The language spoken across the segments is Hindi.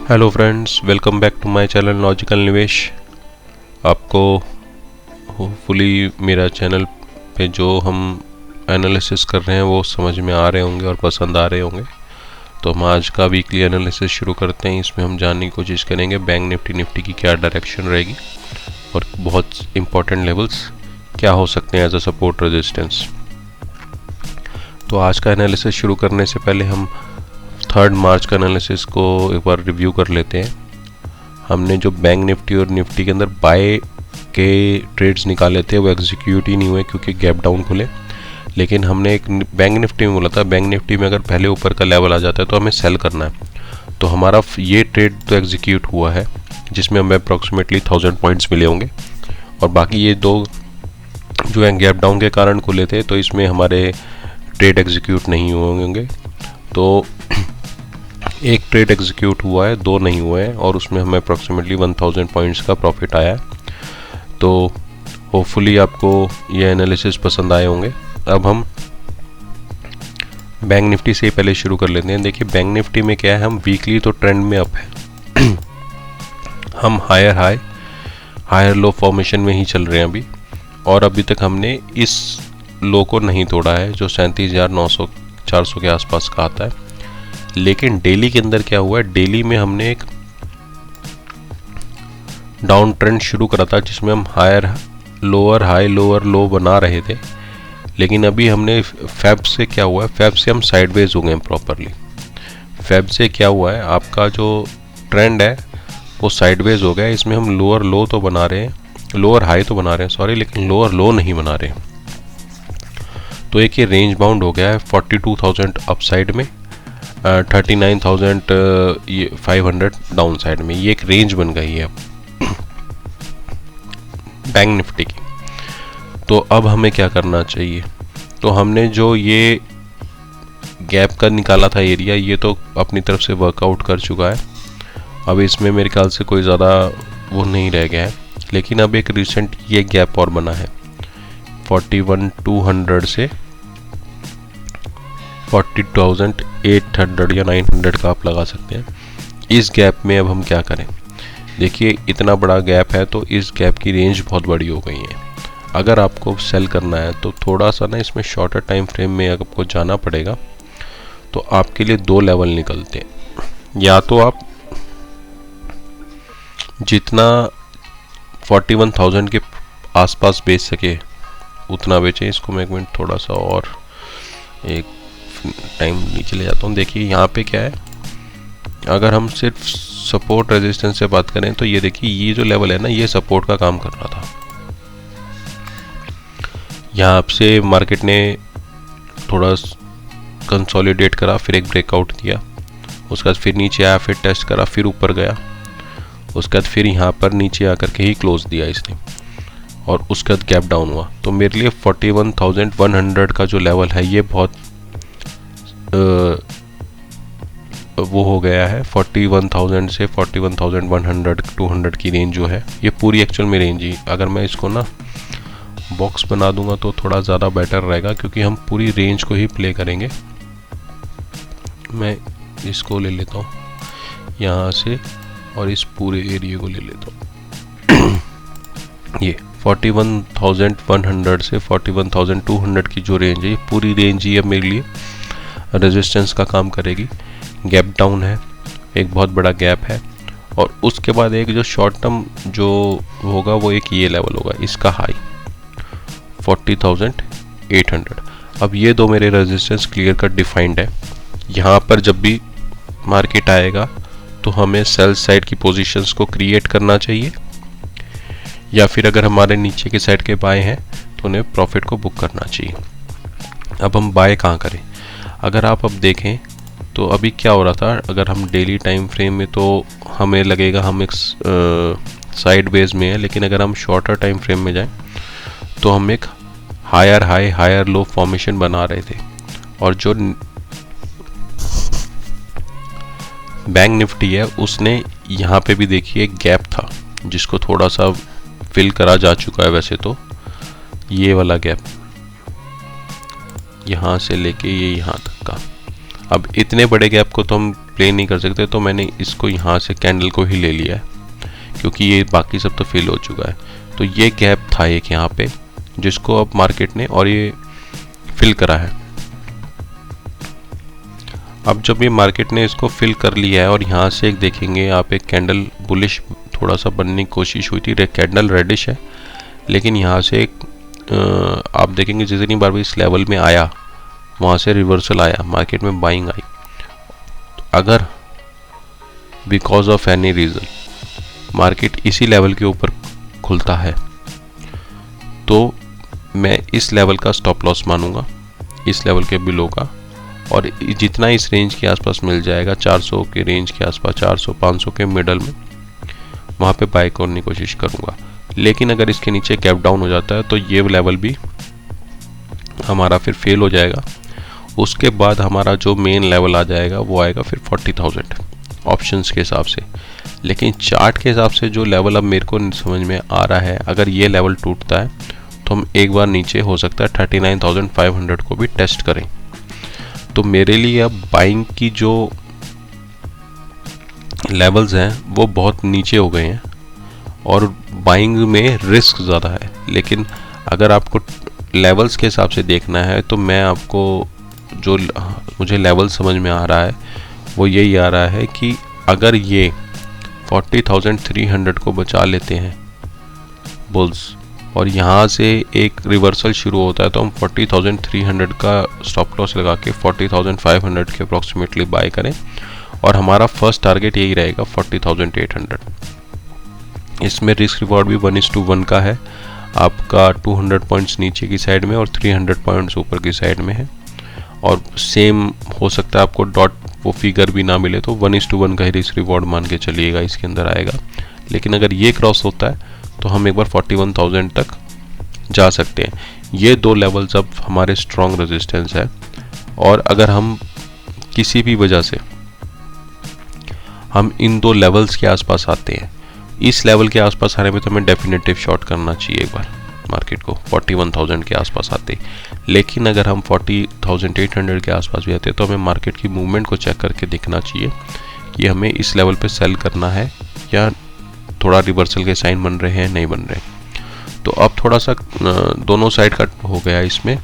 Hello friends, welcome back to my channel logical Nivesh. आपको होपफुली मेरा चैनल पे जो हम एनालिसिस कर रहे हैं वो समझ में आ रहे होंगे और पसंद आ रहे होंगे। तो हम आज का वीकली एनालिसिस शुरू करते हैं। इसमें हम जानने की कोशिश करेंगे बैंक निफ्टी की क्या डायरेक्शन रहेगी और बहुत इंपॉर्टेंट लेवल्स क्या हो सकते हैं एज अ सपोर्ट रेजिस्टेंस। तो आज का एनालिसिस शुरू करने से पहले हम 3 मार्च का एनालिसिस को एक बार रिव्यू कर लेते हैं। हमने जो बैंक निफ्टी और निफ्टी के अंदर बाय के ट्रेड्स निकाले थे वो एग्जीक्यूट ही नहीं हुए क्योंकि गैप डाउन खुले। लेकिन हमने एक बैंक निफ्टी में बोला था, बैंक निफ्टी में अगर पहले ऊपर का लेवल आ जाता है तो हमें सेल करना है। तो हमारा ये ट्रेड तो एग्जीक्यूट हुआ है जिसमें हमें अप्रॉक्सीमेटली 1000 पॉइंट्स मिले होंगे। और बाकी ये दो जो है गैप डाउन के कारण खुले थे तो इसमें हमारे ट्रेड एग्जीक्यूट नहीं हुए होंगे। तो एक ट्रेड एग्जीक्यूट हुआ है, 2 नहीं हुए हैं और उसमें हमें अप्रॉक्सीमेटली 1000 पॉइंट्स का प्रॉफिट आया है। तो होपफुली आपको ये एनालिसिस पसंद आए होंगे। अब हम बैंक निफ्टी से पहले शुरू कर लेते हैं। देखिए बैंक निफ्टी में क्या है, हम वीकली तो ट्रेंड में अप है हम higher high higher low formation में ही चल रहे हैं अभी। और अभी तक हमने इस लो को नहीं तोड़ा है जो 37,900-400 के आसपास का आता है। लेकिन डेली के अंदर क्या हुआ है, डेली में हमने एक डाउन ट्रेंड शुरू करा था जिसमें हम higher lower high lower low बना रहे थे। लेकिन अभी हमने फेब से क्या हुआ है, फेब से हम साइडवेज हो गए हैं प्रॉपरली। फेब से क्या हुआ है, आपका जो ट्रेंड है वो साइडवेज हो गया है। इसमें हम लोअर लो तो बना रहे हैं, लोअर हाई तो बना रहे हैं सॉरी, लेकिन लोअर लो नहीं बना रहे। तो एक ये रेंज बाउंड हो गया है 42,000 अप साइड में, 39,500 डाउन साइड में। ये एक रेंज बन गई है बैंक निफ्टी की। तो अब हमें क्या करना चाहिए, तो हमने जो ये गैप का निकाला था एरिया, ये तो अपनी तरफ से वर्कआउट कर चुका है। अब इसमें मेरे ख्याल से कोई ज़्यादा वो नहीं रह गया है। लेकिन अब एक रिसेंट ये गैप और बना है 41,200 से 40,800 या 900 का आप लगा सकते हैं। इस गैप में अब हम क्या करें, देखिए इतना बड़ा गैप है तो इस गैप की रेंज बहुत बड़ी हो गई है। अगर आपको सेल करना है तो थोड़ा सा ना इसमें शॉर्टर टाइम फ्रेम में आपको जाना पड़ेगा। तो आपके लिए 2 लेवल निकलते हैं, या तो आप जितना 41,000 के आसपास बेच सके उतना बेचें। इसको मैं एक मिनट थोड़ा सा और एक टाइम नीचे ले जाता हूँ। देखिए यहाँ पे क्या है, अगर हम सिर्फ सपोर्ट रेजिस्टेंस से बात करें तो ये देखिए ये जो लेवल है ना, ये सपोर्ट का काम कर रहा था। यहाँ से मार्केट ने थोड़ा कंसोलिडेट करा, फिर एक ब्रेकआउट दिया, उसके बाद फिर नीचे आया, फिर टेस्ट करा, फिर ऊपर गया, उसके बाद फिर यहाँ पर नीचे आकर के ही क्लोज दिया इसने और उसके बाद गैप डाउन हुआ। तो मेरे लिए 41,100 का जो लेवल है ये बहुत वो हो गया है। 41,000 से 41,100-200 की रेंज जो है ये पूरी एक्चुअल में रेंज ही, अगर मैं इसको ना बॉक्स बना दूंगा तो थोड़ा ज़्यादा बेटर रहेगा क्योंकि हम पूरी रेंज को ही प्ले करेंगे। मैं इसको ले लेता हूँ यहाँ से और इस पूरे एरिया को ले लेता हूँ ये 41,100 से 41,200 की जो रेंज है, ये पूरी रेंज ही अब मेरे लिए रेजिस्टेंस का काम करेगी। गैप डाउन है, एक बहुत बड़ा गैप है और उसके बाद एक जो शॉर्ट टर्म जो होगा वो एक ये लेवल होगा, इसका हाई 40,800। अब ये दो मेरे रेजिस्टेंस क्लियर कट डिफाइंड है। यहाँ पर जब भी मार्केट आएगा तो हमें सेल साइड की पोजीशंस को क्रिएट करना चाहिए, या फिर अगर हमारे नीचे के साइड के बाय हैं तो उन्हें प्रॉफिट को बुक करना चाहिए। अब हम बाय कहाँ करें, अगर आप अब देखें तो अभी क्या हो रहा था, अगर हम डेली टाइम फ्रेम में तो हमें लगेगा हम एक साइड वेज में है, लेकिन अगर हम शॉर्टर टाइम फ्रेम में जाएं तो हम एक higher high higher low formation बना रहे थे। और जो बैंक निफ्टी है उसने यहाँ पे भी देखिए एक गैप था जिसको थोड़ा सा फिल करा जा चुका है। वैसे तो ये वाला गैप यहाँ से लेके ये यहाँ तक का, अब इतने बड़े गैप को तो हम एक्सप्लेन नहीं कर सकते, तो मैंने इसको यहाँ से कैंडल को ही ले लिया है, क्योंकि ये बाकी सब तो फिल हो चुका है। तो ये गैप था एक यहाँ पे, जिसको अब मार्केट ने और ये फिल करा है। अब जब ये मार्केट ने इसको फिल कर लिया है और यहाँ से एक देखेंगे आप, एक कैंडल बुलिश थोड़ा सा बनने की कोशिश हुई थी, कैंडल रेडिश है, लेकिन यहाँ से एक आप देखेंगे जितनी बार भी इस लेवल में आया वहाँ से रिवर्सल आया, मार्केट में बाइंग आई। अगर because of any reason market इसी लेवल के ऊपर खुलता है तो मैं इस लेवल का स्टॉप लॉस मानूंगा, इस लेवल के बिलो का, और जितना इस रेंज के आसपास मिल जाएगा 400 के रेंज के आसपास, 400-500 के मिडल में, वहाँ पे बाय करने की कोशिश करूँगा। लेकिन अगर इसके नीचे गैप डाउन हो जाता है तो ये लेवल भी हमारा फिर फेल हो जाएगा। उसके बाद हमारा जो मेन लेवल आ जाएगा वो आएगा फिर 40,000 ऑप्शंस के हिसाब से। लेकिन चार्ट के हिसाब से जो लेवल अब मेरे को समझ में आ रहा है, अगर ये लेवल टूटता है तो हम एक बार नीचे हो सकता है 39,500 को भी टेस्ट करें। तो मेरे लिए अब बाइंग की जो लेवल्स हैं वो बहुत नीचे हो गए हैं और बाइंग में रिस्क ज़्यादा है। लेकिन अगर आपको लेवल्स के हिसाब से देखना है तो मैं आपको जो मुझे लेवल समझ में आ रहा है वो यही आ रहा है कि अगर ये 40,300 को बचा लेते हैं बुल्स और यहाँ से एक रिवर्सल शुरू होता है तो हम 40,300 का स्टॉप लॉस लगा के 40,500 के अप्रॉक्सीमेटली बाय करें, और हमारा फर्स्ट टारगेट यही रहेगा 40,800। इसमें रिस्क रिवॉर्ड भी 1:1 का है, आपका 200 पॉइंट्स नीचे की साइड में और 300 पॉइंट्स ऊपर की साइड में है, और सेम हो सकता है आपको डॉट वो फिगर भी ना मिले तो 1:1 का ही रिस्क रिवॉर्ड मान के चलिएगा इसके अंदर आएगा। लेकिन अगर ये क्रॉस होता है तो हम एक बार 41,000 तक जा सकते हैं। ये दो लेवल्स अब हमारे स्ट्रॉन्ग रेजिस्टेंस है, और अगर हम किसी भी वजह से हम इन दो लेवल्स के आसपास आते हैं, इस लेवल के आसपास आने में तो हमें डेफिनेटिव शॉर्ट करना चाहिए एक बार मार्केट को 41,000 के आसपास आते। लेकिन अगर हम 40,800 के आसपास भी आते हैं तो हमें मार्केट की मूवमेंट को चेक करके देखना चाहिए कि हमें इस लेवल पे सेल करना है या थोड़ा रिवर्सल के साइन बन रहे हैं, नहीं बन रहे। तो अब थोड़ा सा दोनों साइड का हो गया। इसमें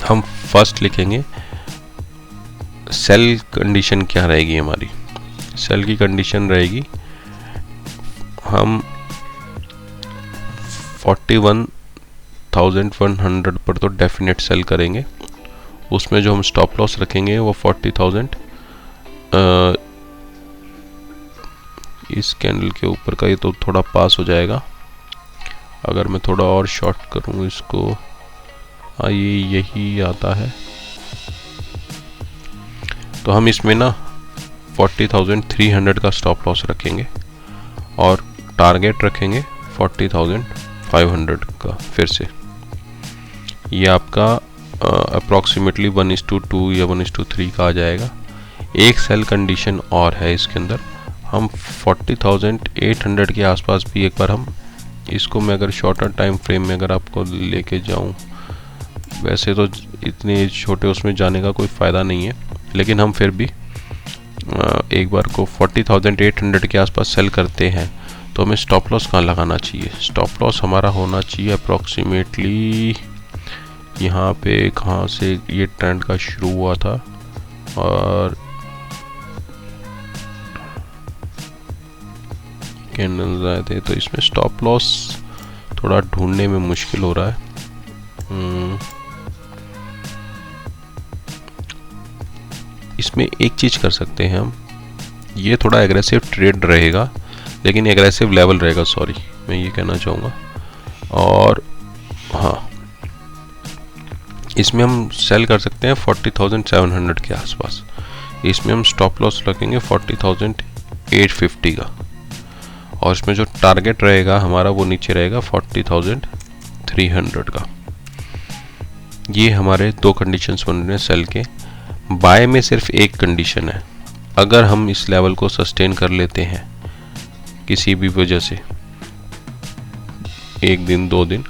हम फर्स्ट लिखेंगे सेल कंडीशन क्या रहेगी हमारी। सेल की कंडीशन रहेगी हम 41,100 पर तो डेफिनेट सेल करेंगे। उसमें जो हम स्टॉप लॉस रखेंगे वो 40,000 इस कैंडल के ऊपर का, ये तो थोड़ा पास हो जाएगा। अगर मैं थोड़ा और शॉर्ट करूँ इसको, हाँ ये यही आता है, तो हम इसमें ना 40,300 का स्टॉप लॉस रखेंगे और टारगेट रखेंगे 40,500 का। फिर से ये आपका अप्रॉक्सीमेटली 1:2 या 1:3 का आ जाएगा। एक सेल कंडीशन और है इसके अंदर, हम 40,800 के आसपास भी एक बार हम इसको, मैं अगर शॉर्टर टाइम फ्रेम में अगर आपको लेके जाऊं, वैसे तो इतने छोटे उसमें जाने का कोई फ़ायदा नहीं है, लेकिन हम फिर भी एक बार को 40,800 के आसपास सेल करते हैं तो हमें स्टॉप लॉस कहाँ लगाना चाहिए। स्टॉप लॉस हमारा होना चाहिए अप्रॉक्सीमेटली यहाँ पे, कहाँ से ये ट्रेंड का शुरू हुआ था और कैंडल्स आए थे, तो इसमें स्टॉप लॉस थोड़ा ढूंढने में मुश्किल हो रहा है। इसमें एक चीज़ कर सकते हैं हम, ये थोड़ा एग्रेसिव ट्रेड रहेगा, लेकिन एग्रेसिव लेवल रहेगा, सॉरी मैं ये कहना चाहूँगा। और हाँ, इसमें हम सेल कर सकते हैं 40,700 के आसपास। इसमें हम स्टॉप लॉस रखेंगे 40,850 का, और इसमें जो टारगेट रहेगा हमारा वो नीचे रहेगा 40,300 का। ये हमारे दो कंडीशंस बन रहे हैं सेल के। बाय में सिर्फ एक कंडीशन है, अगर हम इस लेवल को सस्टेन कर लेते हैं किसी भी वजह से, एक दिन 2 दिन,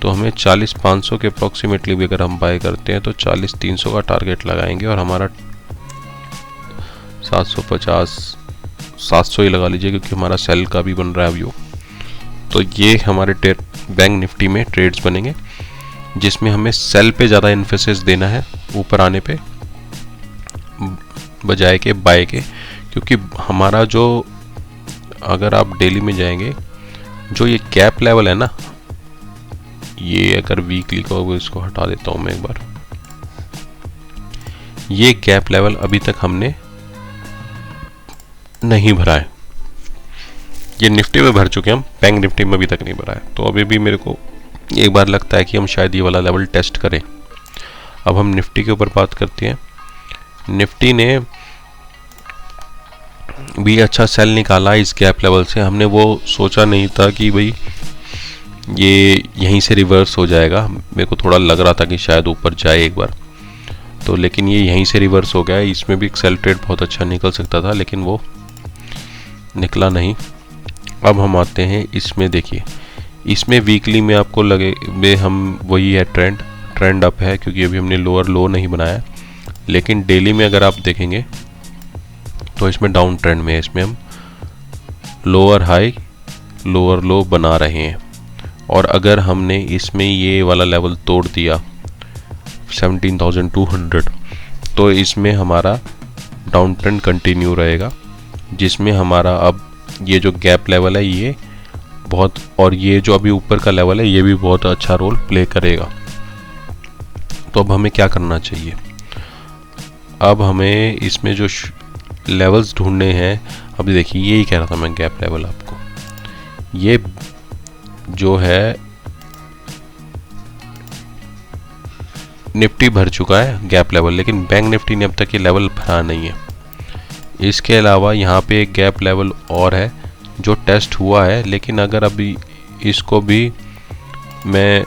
तो हमें 40,500 के अप्रॉक्सीमेटली भी अगर हम बाय करते हैं तो 40,300 का टारगेट लगाएंगे और हमारा 750 700 ही लगा लीजिए, क्योंकि हमारा सेल का भी बन रहा है व्यू। तो ये हमारे बैंक निफ्टी में ट्रेड्स बनेंगे जिसमें हमें सेल पे ज़्यादा इन्फोसिस देना है ऊपर आने पे बजाय के बाय के, क्योंकि हमारा जो, अगर आप डेली में जाएंगे, जो ये गैप लेवल है ना, ये अगर वीकली का होगा, इसको हटा देता हूँ मैं एक बार। ये गैप लेवल अभी तक हमने नहीं भरा है। ये निफ्टी में भर चुके हैं हम, बैंक निफ्टी में अभी तक नहीं भरा है। तो अभी भी मेरे को एक बार लगता है कि हम शायद ये वाला लेवल टेस्ट करें। अब हम निफ्टी के ऊपर बात करते हैं। निफ्टी ने भी अच्छा सेल निकाला इस गैप लेवल से। हमने वो सोचा नहीं था कि भाई ये यहीं से रिवर्स हो जाएगा। मेरे को थोड़ा लग रहा था कि शायद ऊपर जाए एक बार, तो लेकिन ये यहीं से रिवर्स हो गया। इसमें भी सेल ट्रेड बहुत अच्छा निकल सकता था, लेकिन वो निकला नहीं। अब हम आते हैं इसमें। देखिए, इसमें वीकली में आपको लगे में हम वही है, ट्रेंड अप है, क्योंकि अभी हमने लोअर लो नहीं बनाया। लेकिन डेली में अगर आप देखेंगे तो इसमें डाउन ट्रेंड में है। इसमें हम लोअर हाई लोअर लो बना रहे हैं। और अगर हमने इसमें ये वाला लेवल तोड़ दिया 17,200, तो इसमें हमारा डाउन ट्रेंड कंटिन्यू रहेगा, जिसमें हमारा अब ये जो गैप लेवल है ये बहुत, और ये जो अभी ऊपर का लेवल है ये भी बहुत अच्छा रोल प्ले करेगा। तो अब हमें क्या करना चाहिए? अब हमें इसमें जो लेवल्स ढूंढने हैं, अभी देखिए यही कह रहा था मैं, गैप लेवल आपको, ये जो है निफ्टी भर चुका है गैप लेवल, लेकिन बैंक निफ्टी ने अब तक ये लेवल भरा नहीं है। इसके अलावा यहाँ पे एक गैप लेवल और है जो टेस्ट हुआ है, लेकिन अगर अभी इसको भी मैं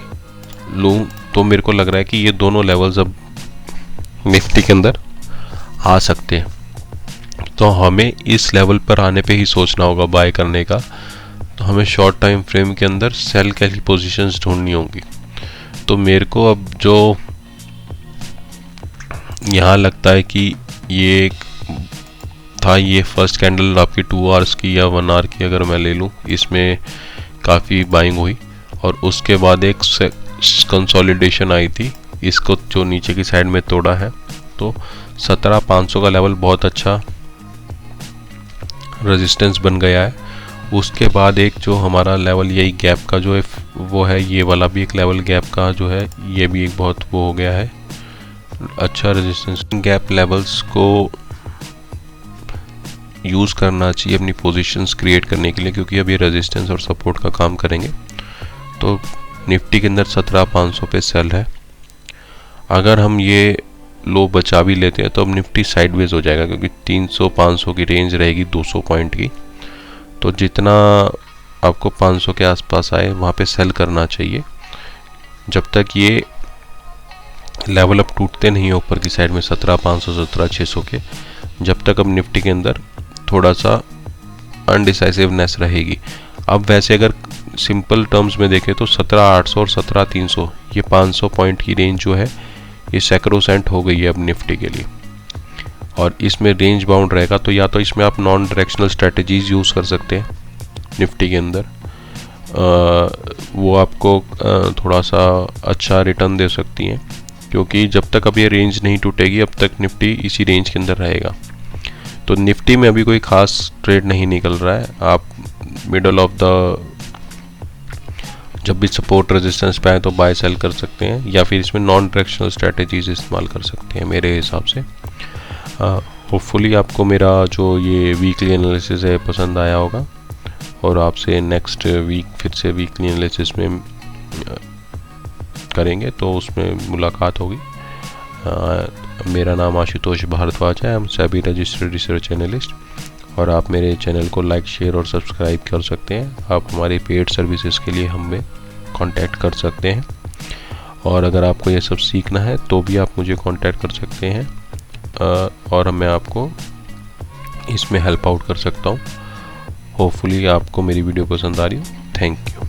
लूँ तो मेरे को लग रहा है कि ये दोनों लेवल्स अब निफ्टी के अंदर आ सकते हैं। तो हमें इस लेवल पर आने पे ही सोचना होगा बाय करने का। तो हमें शॉर्ट टाइम फ्रेम के अंदर सेल की पोजीशंस ढूंढनी होंगी। तो मेरे को अब जो यहाँ लगता है कि ये था, ये फर्स्ट कैंडल आपकी 2 आवर्स की या 1 आवर की अगर मैं ले लूँ, इसमें काफ़ी बाइंग हुई और उसके बाद एक कंसोलिडेशन आई थी, इसको जो नीचे की साइड में तोड़ा है। तो 17,500 का लेवल बहुत अच्छा रेजिस्टेंस बन गया है। उसके बाद एक जो हमारा लेवल यही गैप का जो है वो है, ये वाला भी एक लेवल गैप का जो है, ये भी एक बहुत वो हो गया है अच्छा रेजिस्टेंस। गैप लेवल्स को यूज़ करना चाहिए अपनी पोजीशंस क्रिएट करने के लिए, क्योंकि अब ये रेजिस्टेंस और सपोर्ट का काम करेंगे। तो निफ्टी के अंदर 17,500 पे सेल है। अगर हम ये लो बचा भी लेते हैं तो अब निफ्टी साइडवेज हो जाएगा, क्योंकि 300-500 की रेंज रहेगी 200 पॉइंट की। तो जितना आपको 500 के आसपास आए वहाँ पे सेल करना चाहिए, जब तक ये लेवल अब टूटते नहीं है ऊपर की साइड में 17,500 17,600 के, जब तक अब निफ्टी के अंदर थोड़ा सा अनडिसाइसिवनेस रहेगी। अब वैसे अगर सिंपल टर्म्स में देखें तो 17,800 और 17,300 ये 500 पॉइंट की रेंज जो है ये सैक्रोसेंट हो गई है अब निफ्टी के लिए, और इसमें रेंज बाउंड रहेगा। तो या तो इसमें आप नॉन डायरेक्शनल स्ट्रेटजीज यूज़ कर सकते हैं निफ्टी के अंदर, वो आपको थोड़ा सा अच्छा रिटर्न दे सकती हैं, क्योंकि जब तक अब ये रेंज नहीं टूटेगी अब तक निफ्टी इसी रेंज के अंदर रहेगा। तो निफ्टी में अभी कोई खास ट्रेड नहीं निकल रहा है। आप मिडल ऑफ द जब भी सपोर्ट रेजिस्टेंस पे आए तो बाय सेल कर सकते हैं, या फिर इसमें नॉन डायरेक्शनल स्ट्रेटजीज इस्तेमाल कर सकते हैं मेरे हिसाब से। होपफुली आपको मेरा जो ये वीकली एनालिसिस है पसंद आया होगा, और आपसे नेक्स्ट वीक फिर से वीकली एनालिसिस में करेंगे, तो उसमें मुलाकात होगी। मेरा नाम आशुतोष भारद्वाज है, हम सभी रजिस्टर्ड रिसर्च एनालिस्ट, और आप मेरे चैनल को लाइक शेयर और सब्सक्राइब कर सकते हैं। आप हमारी पेड सर्विसेज के लिए हमें कांटेक्ट कर सकते हैं, और अगर आपको ये सब सीखना है तो भी आप मुझे कांटेक्ट कर सकते हैं, और मैं आपको इसमें हेल्प आउट कर सकता हूँ। होपफुली आपको मेरी वीडियो पसंद आ रही हो। Thank you.